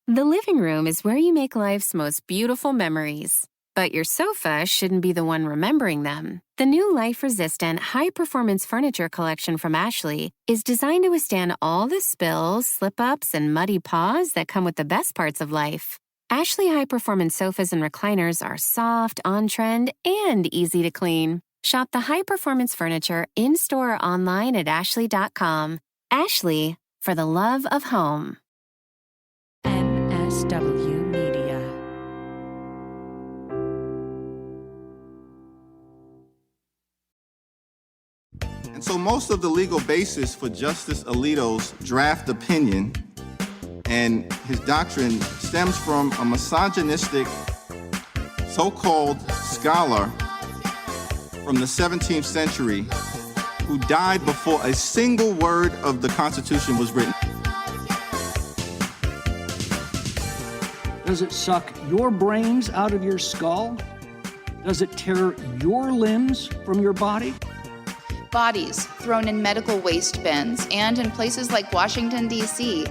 The living room is where you make life's most beautiful memories. But your sofa shouldn't be the one remembering them. The new life-resistant, high-performance furniture collection from Ashley is designed to withstand all the spills, slip-ups, and muddy paws that come with the best parts of life. Ashley high-performance sofas and recliners are soft, on-trend, and easy to clean. Shop the high-performance furniture in-store or online at ashley.com. Ashley, for the love of home. NSW Media. And so most of the legal basis for Justice Alito's draft opinion and his doctrine stems from a misogynistic so-called scholar from the 17th century who died before a single word of the Constitution was written. Does it suck your brains out of your skull? Does it tear your limbs from your body? Bodies thrown in medical waste bins and in places like Washington, D.C.,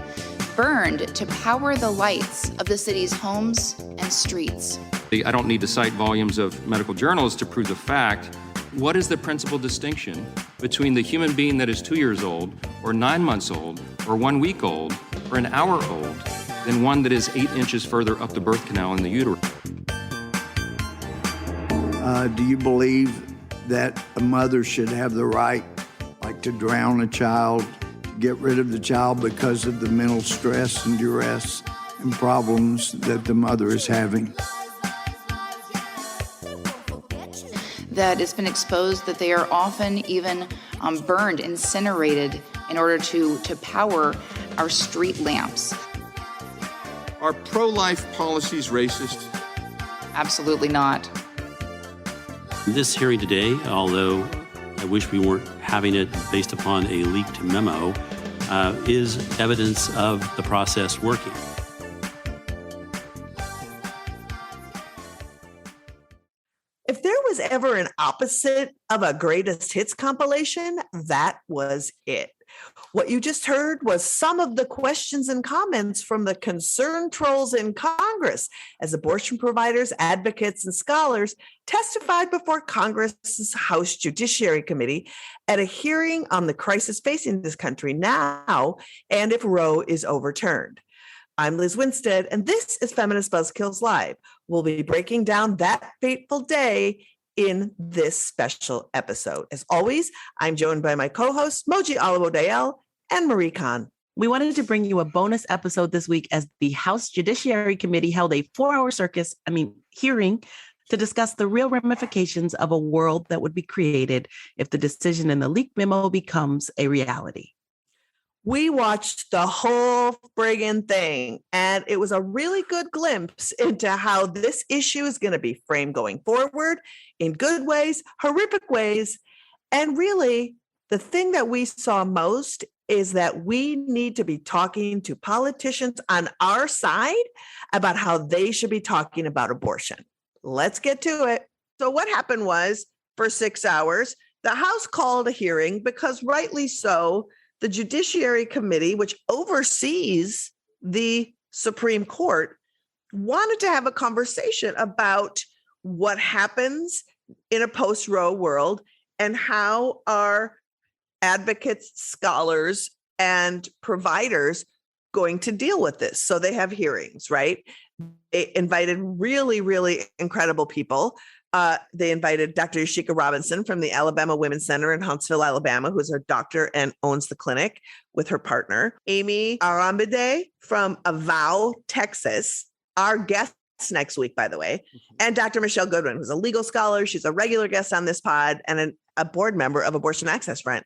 burned to power the lights of the city's homes and streets. I don't need to cite volumes of medical journals to prove the fact. What is the principal distinction between the human being that is 2 years old, or 9 months old, or 1 week old, or an hour old, than one that is 8 inches further up the birth canal in the uterus? Do you believe that a mother should have the right, like, to drown a child, get rid of the child because of the mental stress and duress and problems that the mother is having? That it's been exposed that they are often even burned, incinerated in order to power our street lamps. Are pro-life policies racist? Absolutely not. This hearing today, although I wish we weren't having it based upon a leaked memo, is evidence of the process working. If there was ever an opposite of a greatest hits compilation, that was it. What you just heard was some of the questions and comments from the concerned trolls in Congress as abortion providers, advocates, and scholars testified before Congress's House Judiciary Committee at a hearing on the crisis facing this country now and if Roe is overturned. I'm Lizz Winstead, and this is Feminist Buzzkills Live. We'll be breaking down that fateful day in this special episode. As always, I'm joined by my co-hosts, Moji Alawode-El and Marie Khan. We wanted to bring you a bonus episode this week as the House Judiciary Committee held a 4-hour hearing to discuss the real ramifications of a world that would be created if the decision in the leaked memo becomes a reality. We watched the whole friggin' thing, and it was a really good glimpse into how this issue is going to be framed going forward in good ways, horrific ways. And really, the thing that we saw most is that we need to be talking to politicians on our side about how they should be talking about abortion. Let's get to it. So what happened was, for 6 hours, the House called a hearing because, rightly so, the Judiciary Committee, which oversees the Supreme Court, wanted to have a conversation about what happens in a post-Roe world and how our advocates, scholars, and providers going to deal with this. So they have hearings, right? They invited really, really incredible people. They invited Dr. Yashica Robinson from the Alabama Women's Center in Huntsville, Alabama, who's a doctor and owns the clinic with her partner. Aimee Arrambide from AVOW, Texas, our guest next week, by the way, and Dr. Michele Goodwin, who's a legal scholar. She's a regular guest on this pod and a board member of Abortion Access Front.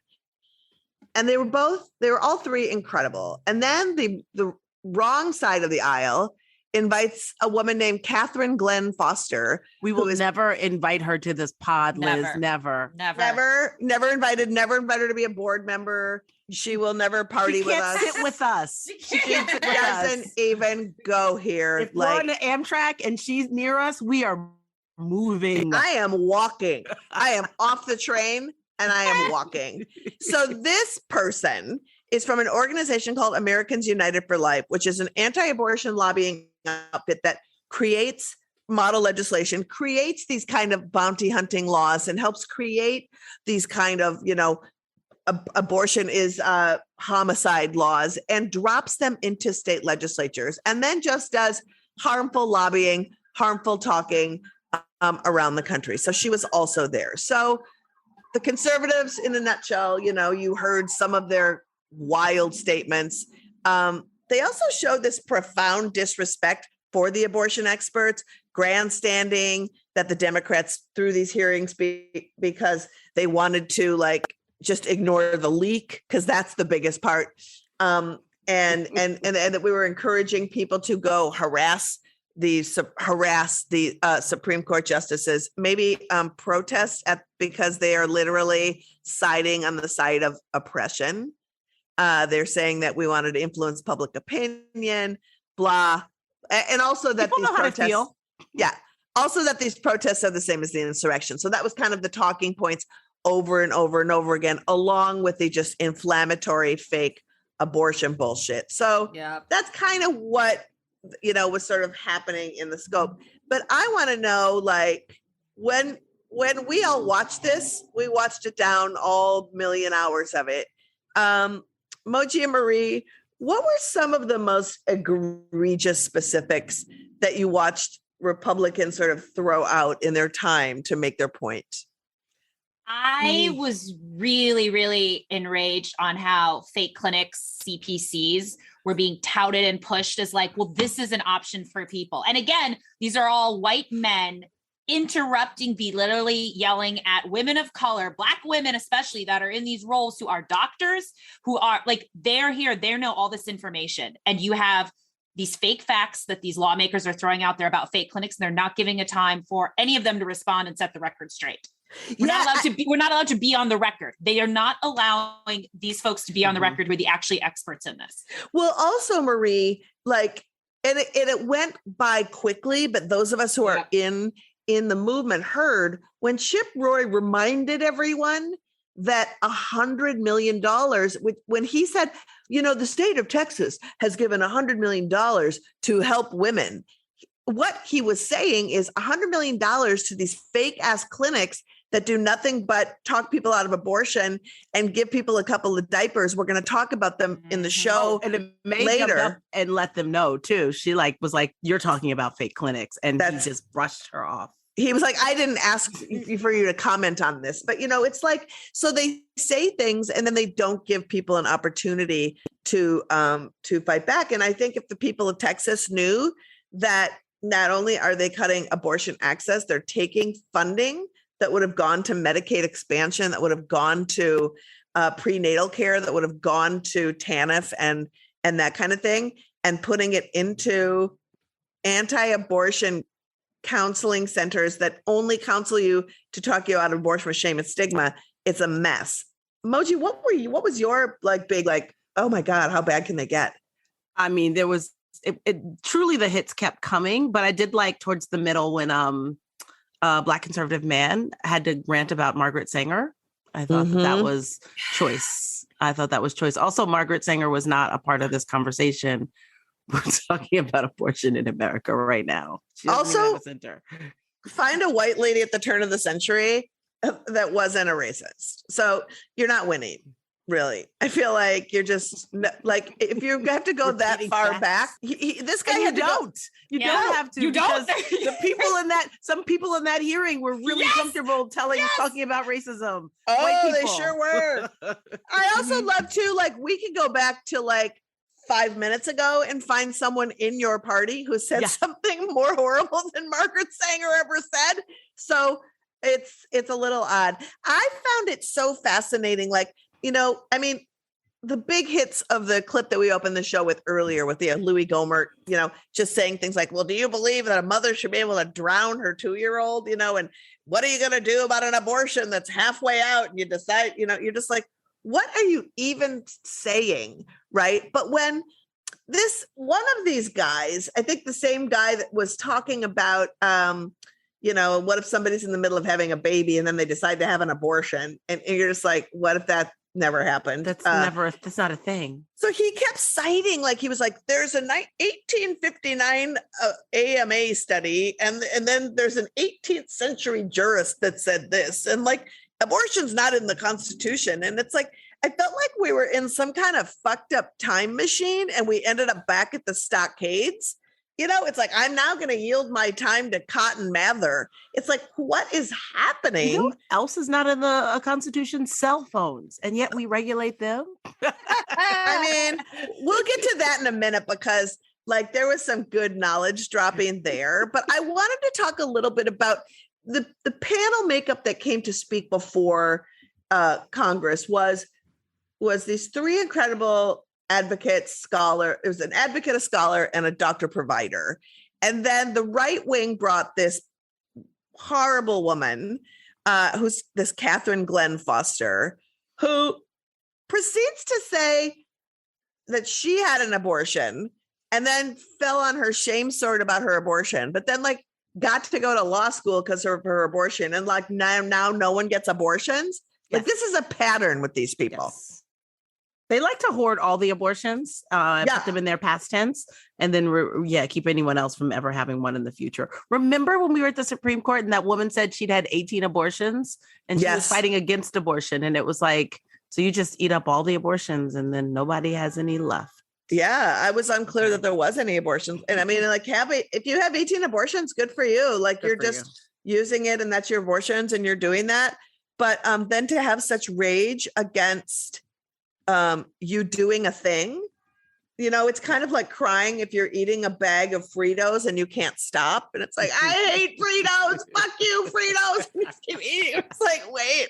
And they were all three incredible. And then the wrong side of the aisle invites a woman named Catherine Glenn Foster. We will never invite her to this pod, Liz. Never invited her to be a board member. She will never party with us. She can't sit with us. She can't sit with us. Doesn't even go here. If we're on the Amtrak and she's near us, we are moving. I am walking. I am off the train and I am walking. So this person is from an organization called Americans United for Life, which is an anti-abortion lobbying outfit that creates model legislation, creates these kind of bounty hunting laws, and helps create these kind of, abortion is homicide laws, and drops them into state legislatures, and then just does harmful lobbying, harmful talking around the country. So she was also there. So the conservatives, in a nutshell, you heard some of their wild statements. They also showed this profound disrespect for the abortion experts, grandstanding that the Democrats threw these hearings because they wanted to just ignore the leak, because that's the biggest part. And that we were encouraging people to go harass the Supreme Court justices, maybe protest because they are literally siding on the side of oppression. They're saying that we wanted to influence public opinion, blah. And also that people these know how to protests, feel. Yeah. Also that these protests are the same as the insurrection. So that was kind of the talking points over and over and over again, along with the just inflammatory fake abortion bullshit. So that's kind of what, was sort of happening in the scope. But I want to know, when we all watched this, we watched it down all million hours of it. Moji and Marie, what were some of the most egregious specifics that you watched Republicans sort of throw out in their time to make their point? I was really, really enraged on how fake clinics, CPCs, were being touted and pushed as this is an option for people. And again, these are all white men interrupting, literally yelling at women of color, Black women especially, that are in these roles, who are doctors, who are they're here, they know all this information. And you have these fake facts that these lawmakers are throwing out there about fake clinics, and they're not giving a time for any of them to respond and set the record straight. We're not allowed to be on the record. They are not allowing these folks to be on the record who are the actually experts in this. Well, also, Marie, and it went by quickly, but those of us who are in the movement heard when Chip Roy reminded everyone that $100 million, when he said, the state of Texas has given $100 million to help women. What he was saying is $100 million to these fake ass clinics that do nothing but talk people out of abortion and give people a couple of diapers. We're going to talk about them in the show later and let them know too. She was like, you're talking about fake clinics, and he just brushed her off. He was like, I didn't ask for you to comment on this, but it's so they say things and then they don't give people an opportunity to fight back. And I think if the people of Texas knew that not only are they cutting abortion access, they're taking funding that would have gone to Medicaid expansion, that would have gone to prenatal care, that would have gone to TANF and that kind of thing, and putting it into anti-abortion counseling centers that only counsel you to talk you out of abortion with shame and stigma. It's a mess. Moji, what was your big, oh my God, how bad can they get? I mean, there was, it truly, the hits kept coming, but I did towards the middle when Black conservative man had to rant about Margaret Sanger. I thought that was choice. Also, Margaret Sanger was not a part of this conversation. We're talking about abortion in America right now. Also, find a white lady at the turn of the century that wasn't a racist. So you're not winning, really. I feel like you're just if you have to go that far back, this guy had to go. You don't have to. You don't. The people some people in that hearing were really comfortable talking about racism. Oh, they sure were. I also love too, we could go back to 5 minutes ago and find someone in your party who said something more horrible than Margaret Sanger ever said. So it's a little odd. I found it so fascinating. The big hits of the clip that we opened the show with earlier with the Louis Gohmert, just saying things like, well, do you believe that a mother should be able to drown her 2-year-old, and what are you going to do about an abortion that's halfway out? And you decide, you're just like, what are you even saying? Right. But when one of these guys, I think the same guy that was talking about, what if somebody's in the middle of having a baby and then they decide to have an abortion? And you're just like, what if that never happened. That's not a thing. So he kept citing, like, he was like, there's a 1859 AMA study, and then there's an 18th century jurist that said this, and like, abortion's not in the Constitution. And it's like, I felt like we were in some kind of fucked up time machine, and we ended up back at the stockades. You know, it's like, I'm now going to yield my time to Cotton Mather. It's like, what is happening? You know what else is not in the Constitution? Cell phones. And yet we regulate them. I mean, we'll get to that in a minute, because like there was some good knowledge dropping there. But I wanted to talk a little bit about the panel makeup that came to speak before Congress was these three incredible advocates, scholar. It was an advocate, a scholar, and a doctor provider. And then the right wing brought this horrible woman, who's this Catherine Glenn Foster, who proceeds to say that she had an abortion and then fell on her shame sword about her abortion, but then like got to go to law school because of her abortion. And like now no one gets abortions. Yes. Like this is a pattern with these people. Yes. They like to hoard all the abortions, put them in their past tense, and then keep anyone else from ever having one in the future. Remember when we were at the Supreme Court and that woman said she'd had 18 abortions and she was fighting against abortion, and it was like, so you just eat up all the abortions and then nobody has any left. Yeah, I was unclear that there was any abortions. And I mean, like, if you have 18 abortions, good for you. Like, you're just using it and that's your abortions and you're doing that. But then to have such rage against you doing a thing, you know, it's kind of like crying if you're eating a bag of Fritos and you can't stop. And it's like, I hate Fritos. Fuck you, Fritos. And you just keep eating. It's like, wait,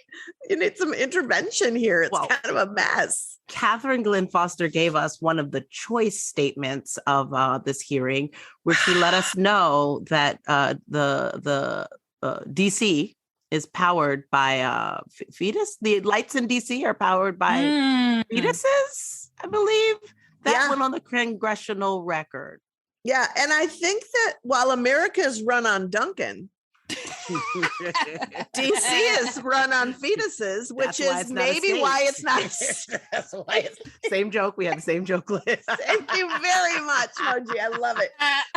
you need some intervention here. It's kind of a mess. Catherine Glenn Foster gave us one of the choice statements of this hearing, where she let us know that the DC is powered by fetus. The lights in DC are powered by fetuses, I believe. That went on the congressional record. Yeah. And I think that while America is run on Dunkin, DC is run on fetuses, which is maybe why it's not. That's why it's same joke. We had the same joke list. Thank you very much, Moji. I love it.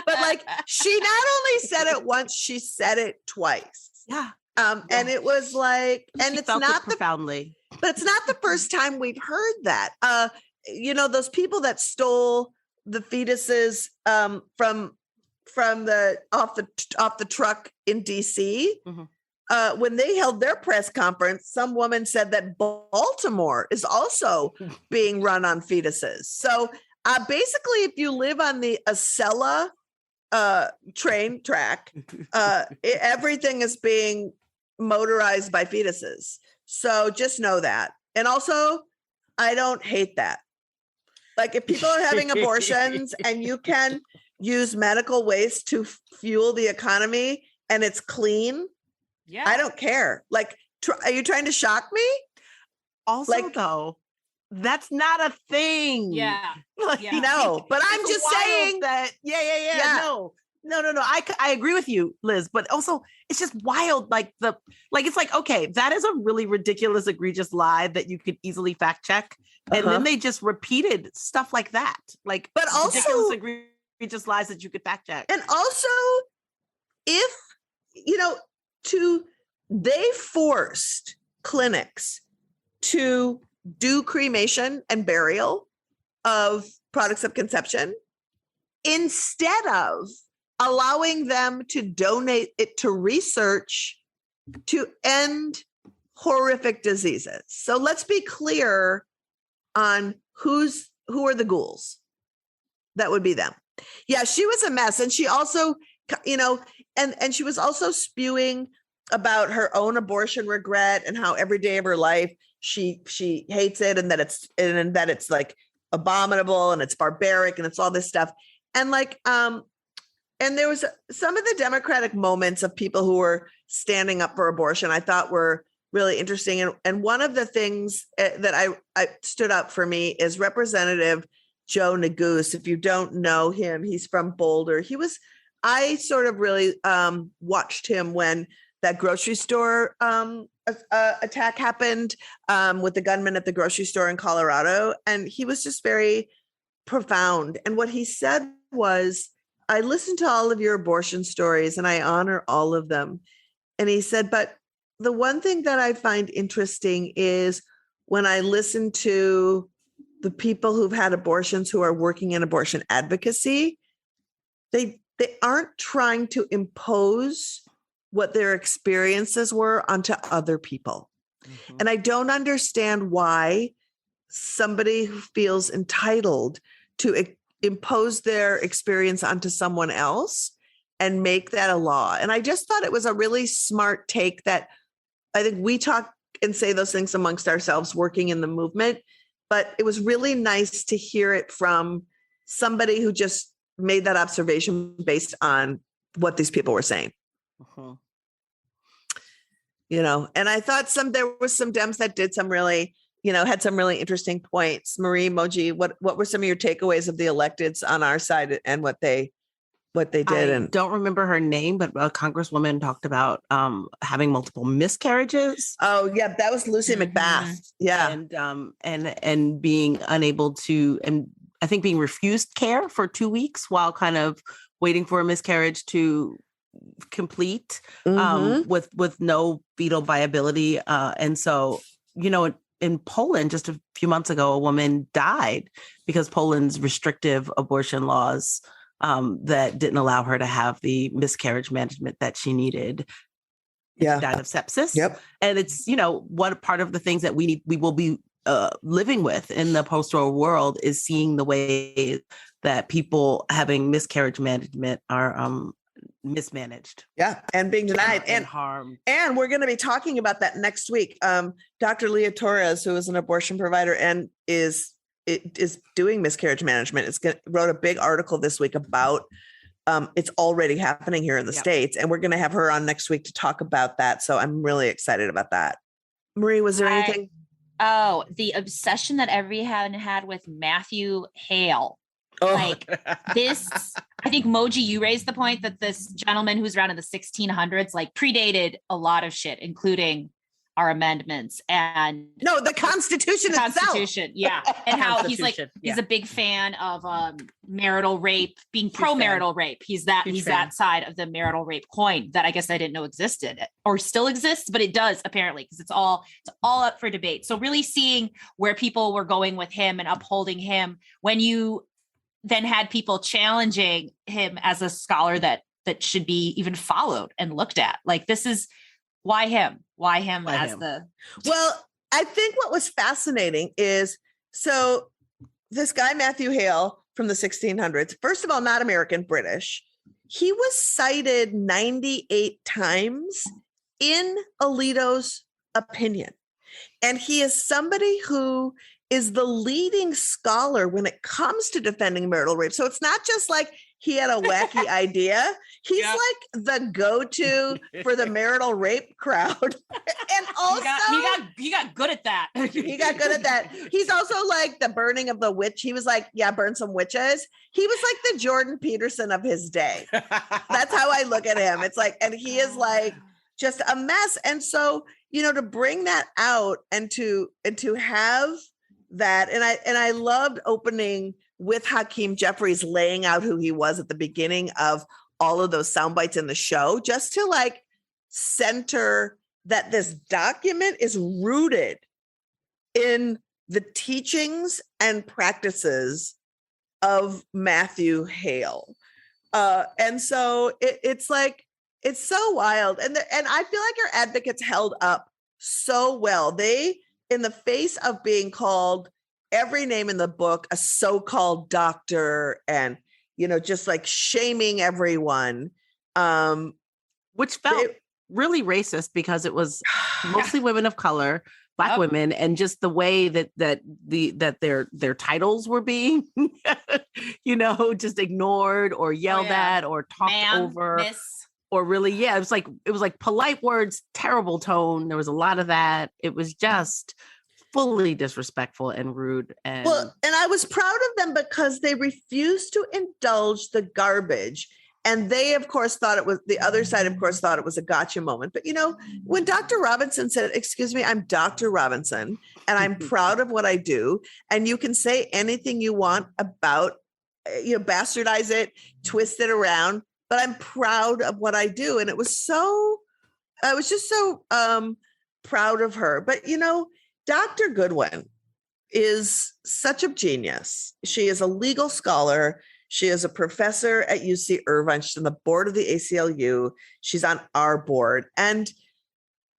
But like, she not only said it once, she said it twice. Yeah. And it was like, and it's not profoundly, but it's not the first time we've heard that. You know, those people that stole the fetuses from the off the truck in DC, when they held their press conference, some woman said that Baltimore is also being run on fetuses. So basically, if you live on the Acela train track, everything is being motorized by fetuses. So just know that. And also, I don't hate that. Like, if people are having abortions and you can use medical waste to fuel the economy and it's clean, I don't care. Like, are you trying to shock me? Also, like, though, that's not a thing. Yeah. No, but I'm just saying that. No. I agree with you, Liz, but also it's just wild. It's like, okay, that is a really ridiculous, egregious lie that you could easily fact check. And then they just repeated stuff like that. Like, but also ridiculous, egregious lies that you could fact check. And also, if, you know, they forced clinics to do cremation and burial of products of conception instead of allowing them to donate it to research to end horrific diseases. So let's be clear on who are the ghouls. That would be them. Yeah, she was a mess. And she also, you know, and she was also spewing about her own abortion regret and how every day of her life she hates it, and that it's like abominable and it's barbaric and it's all this stuff. And like, and there was some of the Democratic moments of people who were standing up for abortion I thought were really interesting. And one of the things that I stood up for me is Representative Joe Neguse. If you don't know him, he's from Boulder. I sort of really watched him when that grocery store attack happened with the gunman at the grocery store in Colorado, and he was just very profound. And what he said was, I listened to all of your abortion stories and I honor all of them. And he said, but the one thing that I find interesting is when I listen to the people who've had abortions who are working in abortion advocacy, they aren't trying to impose what their experiences were onto other people. Mm-hmm. And I don't understand why somebody who feels entitled to impose their experience onto someone else and make that a law. And I just thought it was a really smart take that I think we talk and say those things amongst ourselves working in the movement, but it was really nice to hear it from somebody who just made that observation based on what these people were saying. Uh-huh. And I thought there was some Dems that did some really, had some really interesting points. Marie, Moji, what were some of your takeaways of the electeds on our side and what they did? I don't remember her name, but a congresswoman talked about having multiple miscarriages. Oh yeah, that was Lucy McBath. Yeah, and being unable to, and I think being refused care for 2 weeks while kind of waiting for a miscarriage to complete with no fetal viability. And so, in Poland, just a few months ago, a woman died because Poland's restrictive abortion laws that didn't allow her to have the miscarriage management that she needed. Yeah. She died of sepsis. Yep. And it's, one part of the things that we will be living with in the post-war world is seeing the way that people having miscarriage management are mismanaged. Yeah. And being denied and harmed. And we're going to be talking about that next week. Dr. Leah Torres, who is an abortion provider and is doing miscarriage management, wrote a big article this week about it's already happening here in the States. And we're going to have her on next week to talk about that. So I'm really excited about that. Marie, was there anything? Oh, the obsession that everyone had with Matthew Hale. Like this, I think Moji, you raised the point that this gentleman who's around in the 1600s, like predated a lot of shit, including our amendments and the Constitution itself. Yeah. And how he's a big fan of marital rape, being pro-marital rape. He's that side of the marital rape coin that I guess I didn't know existed or still exists, but it does apparently, because it's all up for debate. So really seeing where people were going with him and upholding him when you then had people challenging him as a scholar that should be even followed and looked at. Like, this is why him as the... Well, I think what was fascinating is, so this guy, Matthew Hale from the 1600s, first of all, not American, British. He was cited 98 times in Alito's opinion. And he is somebody who is the leading scholar when it comes to defending marital rape. So it's not just like he had a wacky idea. He's like the go-to for the marital rape crowd. And also he got good at that. He got good at that. He's also like the burning of the witch. He was like, burn some witches. He was like the Jordan Peterson of his day. That's how I look at him. It's like, and he is like just a mess. And so, to bring that out and to have that. And I loved opening with Hakeem Jeffries laying out who he was at the beginning of all of those sound bites in the show, just to like center that this document is rooted in the teachings and practices of Matthew Hale. And so it's like, it's so wild. And I feel like our advocates held up so well. They, in the face of being called every name in the book, a so-called doctor, and, just like shaming everyone. Which felt really racist because it was mostly women of color, Black women, and just the way that their titles were being, just ignored or yelled at or talked over. Miss. Or really, it was like polite words, terrible tone. There was a lot of that. It was just fully disrespectful and rude. And I was proud of them because they refused to indulge the garbage And they, of course, thought it was, the other side, of course, thought it was a gotcha moment. But, when Dr. Robinson said, excuse me, I'm Dr. Robinson, and I'm proud of what I do. And you can say anything you want about, bastardize it, twist it around, but I'm proud of what I do. And I was just so proud of her. But, Dr. Goodwin is such a genius. She is a legal scholar. She is a professor at UC Irvine. She's on the board of the ACLU. She's on our board. And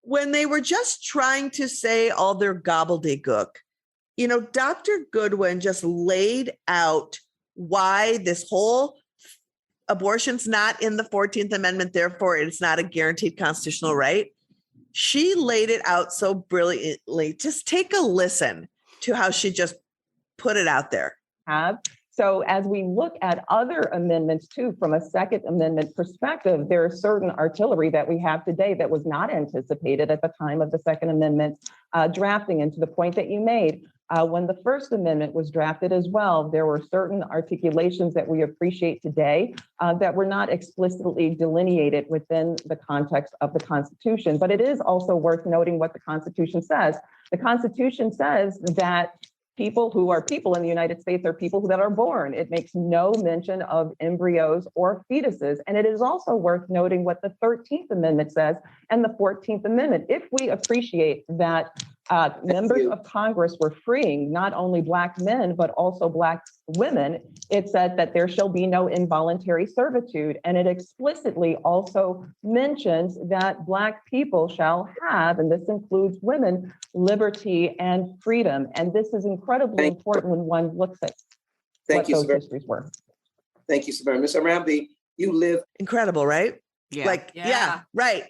when they were just trying to say all their gobbledygook, Dr. Goodwin just laid out why this whole abortion's not in the 14th Amendment, therefore it's not a guaranteed constitutional right. She laid it out so brilliantly. Just take a listen to how she just put it out there. So as we look at other amendments too, from a Second Amendment perspective, there is certain artillery that we have today that was not anticipated at the time of the Second Amendment drafting. And to the point that you made, when the First Amendment was drafted as well, there were certain articulations that we appreciate today that were not explicitly delineated within the context of the Constitution. But it is also worth noting what the Constitution says. The Constitution says that people who are people in the United States are people that are born. It makes no mention of embryos or fetuses. And it is also worth noting what the 13th Amendment says and the 14th Amendment. If we appreciate that members of Congress were freeing not only Black men, but also Black women, it said that there shall be no involuntary servitude. And it explicitly also mentions that Black people shall have, and this includes women, liberty and freedom. And this is incredibly important when one looks at what those histories were. Thank you so very much. Ms. Arrambide, you live. Incredible, right? Yeah. Yeah, right.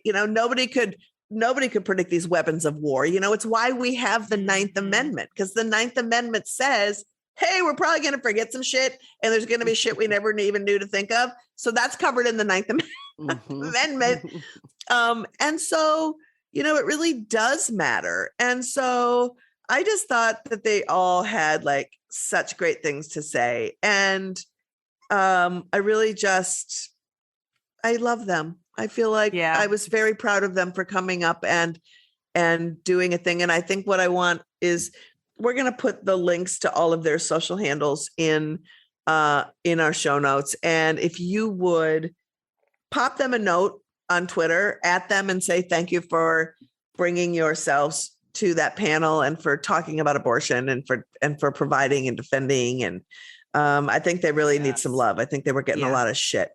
Nobody could predict these weapons of war. It's why we have the Ninth Amendment, because the Ninth Amendment says, hey, we're probably going to forget some shit, and there's going to be shit we never even knew to think of. So that's covered in the Ninth Amendment. And so, it really does matter. And so I just thought that they all had such great things to say. And I really I love them. I feel like I was very proud of them for coming up and doing a thing. And I think what I want is we're going to put the links to all of their social handles in our show notes. And if you would pop them a note on Twitter at them and say, thank you for bringing yourselves to that panel and for talking about abortion and for providing and defending. And I think they really need some love. I think they were getting a lot of shit.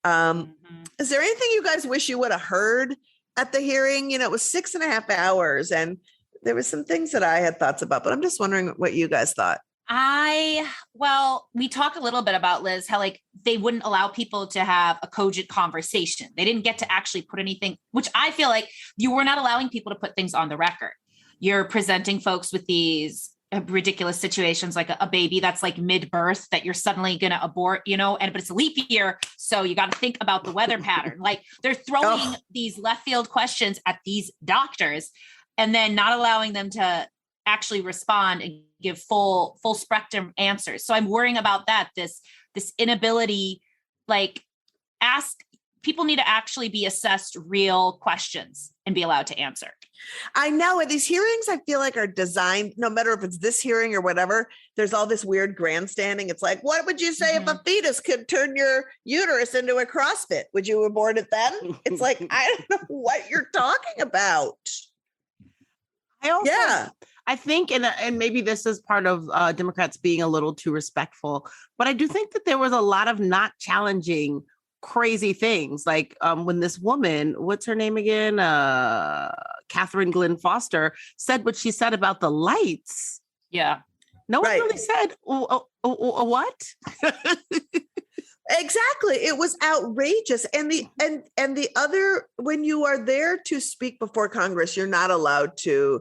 Is there anything you guys wish you would have heard at the hearing? It was 6.5 hours and there was some things that I had thoughts about, but I'm just wondering what you guys thought. We talk a little bit about, Liz, how they wouldn't allow people to have a cogent conversation. They didn't get to actually put anything, which I feel like you were not allowing people to put things on the record. You're presenting folks with these ridiculous situations, like a baby that's mid-birth that you're suddenly going to abort, but it's a leap year. So you got to think about the weather pattern. They're throwing these left field questions at these doctors and then not allowing them to actually respond and give full spectrum answers. So I'm worrying about that. This inability, people need to actually be assessed real questions and be allowed to answer. I know these hearings, I feel like, are designed, no matter if it's this hearing or whatever, there's all this weird grandstanding. It's like, what would you say if a fetus could turn your uterus into a CrossFit? Would you abort it then? It's like, I don't know what you're talking about. I think, and maybe this is part of Democrats being a little too respectful, but I do think that there was a lot of not challenging crazy things. When this woman, what's her name again? Catherine Glenn Foster said what she said about the lights. Yeah. No one really said, what? Exactly. It was outrageous. And the other, when you are there to speak before Congress, you're not allowed to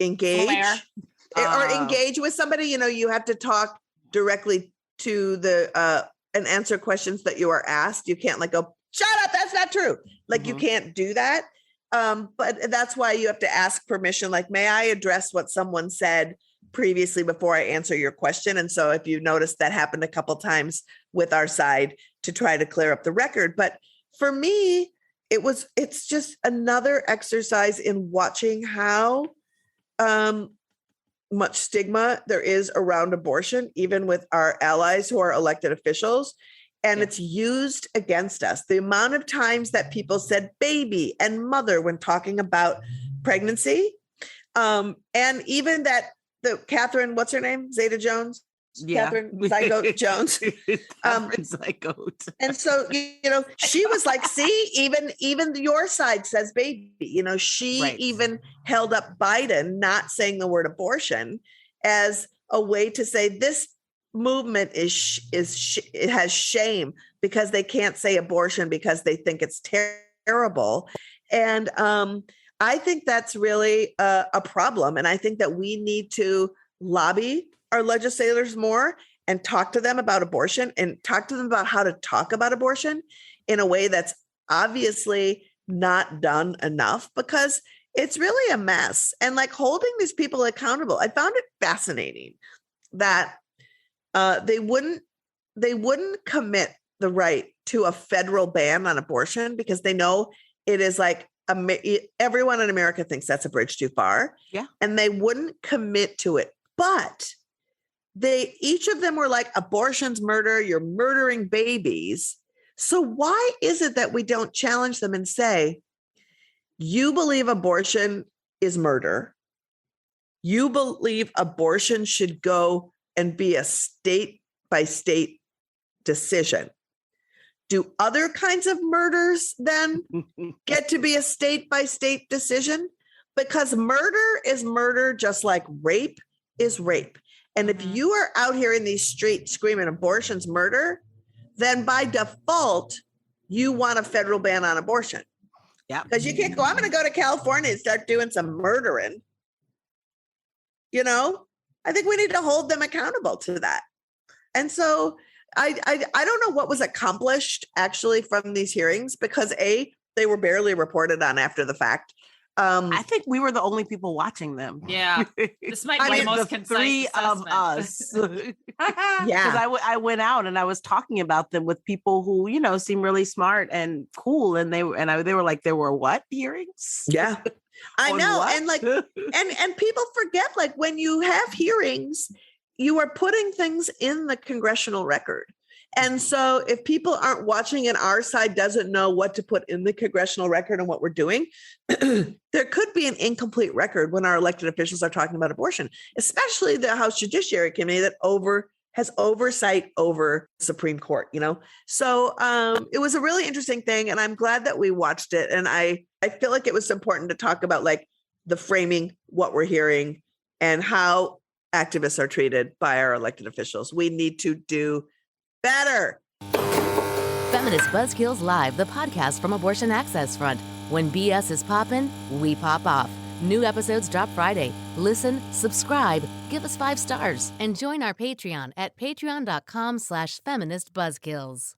engage or engage with somebody. You have to talk directly to and answer questions that you are asked. You can't go, shut up, that's not true. You can't do that. But that's why you have to ask permission. May I address what someone said previously before I answer your question? And so if you notice, that happened a couple times with our side to try to clear up the record. But for me, it's just another exercise in watching how much stigma there is around abortion, even with our allies who are elected officials. And it's used against us. The amount of times that people said baby and mother when talking about pregnancy. And even that the Catherine, what's her name? Zeta-Jones? Yeah. Catherine Zygote Jones. Zygote. And so, she was like, see, even your side says baby, she even held up Biden not saying the word abortion as a way to say this movement it has shame because they can't say abortion because they think it's terrible. And I think that's really a problem. And I think that we need to lobby our legislators more and talk to them about abortion and talk to them about how to talk about abortion in a way that's obviously not done enough, because it's really a mess. And like holding these people accountable, I found it fascinating that they wouldn't commit the right to a federal ban on abortion because they know it is like everyone in America thinks that's a bridge too far. Yeah. And they wouldn't commit to it. But each of them were like, abortion's murder, you're murdering babies. So why is it that we don't challenge them and say, you believe abortion is murder. You believe abortion should go and be a state by state decision. Do other kinds of murders then get to be a state by state decision? Because murder is murder, just like rape is rape. And if you are out here in these streets screaming abortion's murder, then by default, you want a federal ban on abortion. Yeah. Because you can't go, I'm going to go to California and start doing some murdering. I think we need to hold them accountable to that. And so I don't know what was accomplished actually from these hearings because they were barely reported on after the fact. I think we were the only people watching them. Yeah. This might be the most concise three assessment. of us. Yeah. Because I went out and I was talking about them with people who, seem really smart and cool. And they were like, there were what hearings? Yeah. I know. What? And like, and people forget, like when you have hearings, you are putting things in the congressional record. And so if people aren't watching and our side doesn't know what to put in the congressional record and what we're doing, there could be an incomplete record when our elected officials are talking about abortion, especially the House Judiciary Committee that has oversight over Supreme Court, So it was a really interesting thing. And I'm glad that we watched it. And I feel like it was important to talk about like the framing, what we're hearing, and how activists are treated by our elected officials. We need to do better. Feminist Buzzkills Live, the podcast from Abortion Access Front. When BS is poppin', we pop off. New episodes drop Friday. Listen, subscribe, give us 5 stars, and join our Patreon at patreon.com/feministbuzzkills.